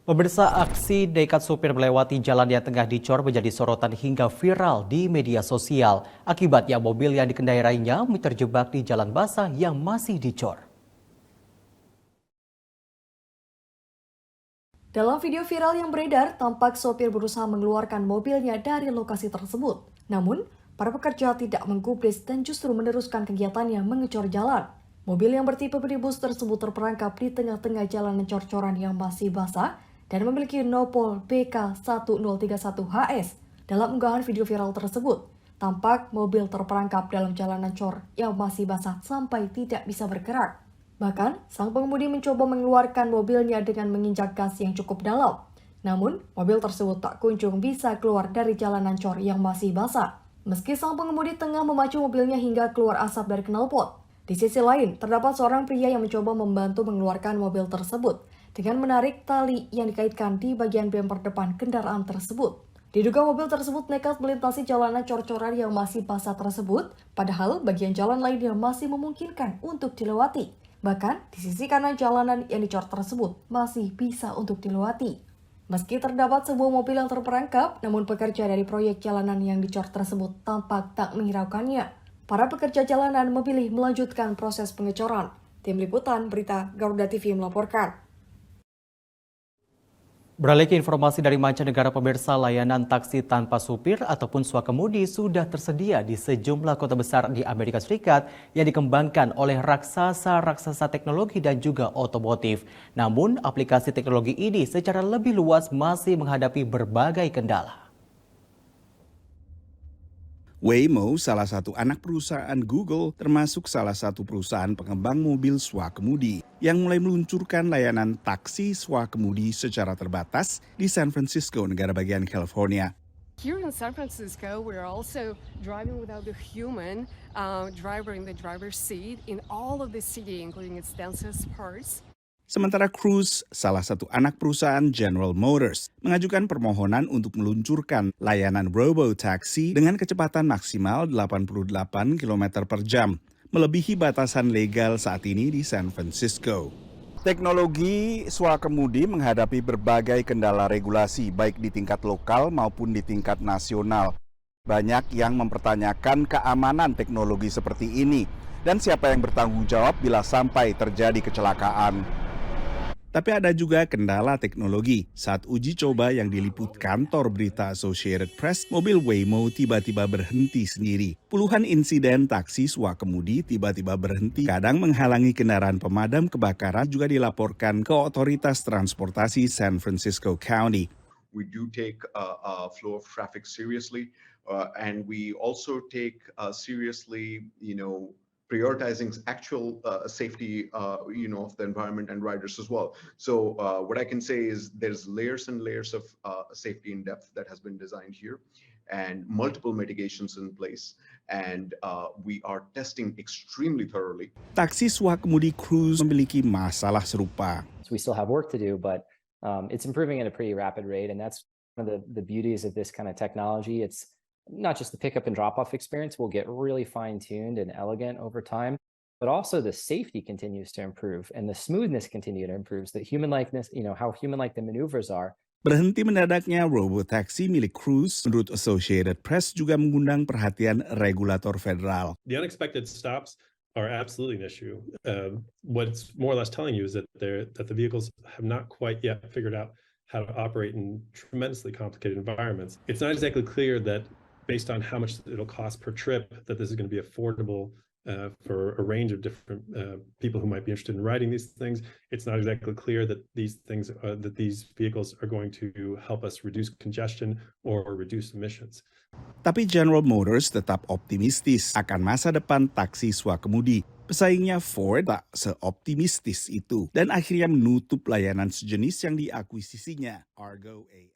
Pemirsa, aksi nekat supir melewati jalan yang tengah dicor menjadi sorotan hingga viral di media sosial. Akibatnya mobil yang dikendarainya terjebak di jalan basah yang masih dicor. Dalam video viral yang beredar, tampak sopir berusaha mengeluarkan mobilnya dari lokasi tersebut. Namun, para pekerja tidak menggubris dan justru meneruskan kegiatannya mengecor jalan. Mobil yang bertipe minibus tersebut terperangkap di tengah-tengah jalan cor-coran yang masih basah dan memiliki nopol BK1031HS. Dalam unggahan video viral tersebut, tampak mobil terperangkap dalam jalanan cor yang masih basah sampai tidak bisa bergerak. Bahkan, sang pengemudi mencoba mengeluarkan mobilnya dengan menginjak gas yang cukup dalam. Namun, mobil tersebut tak kunjung bisa keluar dari jalanan cor yang masih basah. Meski sang pengemudi tengah memacu mobilnya hingga keluar asap dari knalpot. Di sisi lain, terdapat seorang pria yang mencoba membantu mengeluarkan mobil tersebut dengan menarik tali yang dikaitkan di bagian bemper depan kendaraan tersebut. Diduga mobil tersebut nekat melintasi jalanan cor-coran yang masih basah tersebut, padahal bagian jalan lainnya masih memungkinkan untuk dilewati. Bahkan, di sisi kanan jalanan yang dicor tersebut masih bisa untuk dilewati. Meski terdapat sebuah mobil yang terperangkap, namun pekerja dari proyek jalanan yang dicor tersebut tampak tak menghiraukannya. Para pekerja jalanan memilih melanjutkan proses pengecoran. Tim Liputan Berita Garuda TV melaporkan. Beralih ke informasi dari mancanegara, pemirsa, layanan taksi tanpa supir ataupun swakemudi sudah tersedia di sejumlah kota besar di Amerika Serikat yang dikembangkan oleh raksasa-raksasa teknologi dan juga otomotif. Namun, aplikasi teknologi ini secara lebih luas masih menghadapi berbagai kendala. Waymo, salah satu anak perusahaan Google, termasuk salah satu perusahaan pengembang mobil swakemudi yang mulai meluncurkan layanan taksi swakemudi secara terbatas di San Francisco, negara bagian California. Here in San Francisco, we're also driving without the human driver in the driver's seat in all of the city, including its densest parts. Sementara Cruise, salah satu anak perusahaan General Motors, mengajukan permohonan untuk meluncurkan layanan robotaxi dengan kecepatan maksimal 88 km per jam, melebihi batasan legal saat ini di San Francisco. Teknologi swakemudi menghadapi berbagai kendala regulasi, baik di tingkat lokal maupun di tingkat nasional. Banyak yang mempertanyakan keamanan teknologi seperti ini, dan siapa yang bertanggung jawab bila sampai terjadi kecelakaan. Tapi ada juga kendala teknologi. Saat uji coba yang diliput kantor berita Associated Press, mobil Waymo tiba-tiba berhenti sendiri. Puluhan insiden taksi swakemudi tiba-tiba berhenti, kadang menghalangi kendaraan pemadam kebakaran juga dilaporkan ke otoritas transportasi San Francisco County. We do take flow of traffic seriously, and we also take seriously, prioritizing actual safety, of the environment and riders as well. So what I can say is there's layers and layers of safety in depth that has been designed here, and multiple mitigations in place, and we are testing extremely thoroughly. Taksi swakemudi Cruise memiliki masalah serupa. We still have work to do, but it's improving at a pretty rapid rate, and that's one of the beauties of this kind of technology. It's not just the pickup and drop-off experience will get really fine-tuned and elegant over time, but also the safety continues to improve and the smoothness continue to improve. The human likeness, how human-like the maneuvers are. Berhenti mendadaknya robotaxi milik Cruise, menurut Associated Press, juga mengundang perhatian regulator federal. The unexpected stops are absolutely an issue. What it's more or less telling you is that the vehicles have not quite yet figured out how to operate in tremendously complicated environments. It's not exactly clear that based on how much it'll cost per trip, that this is going to be affordable for a range of different people who might be interested in riding these things. It's not exactly clear that these vehicles are going to help us reduce congestion or reduce emissions. Tapi General Motors tetap optimistis akan masa depan taksi swakemudi. Pesaingnya Ford tak seoptimistis itu dan akhirnya menutup layanan sejenis yang diakuisisinya, Argo AI.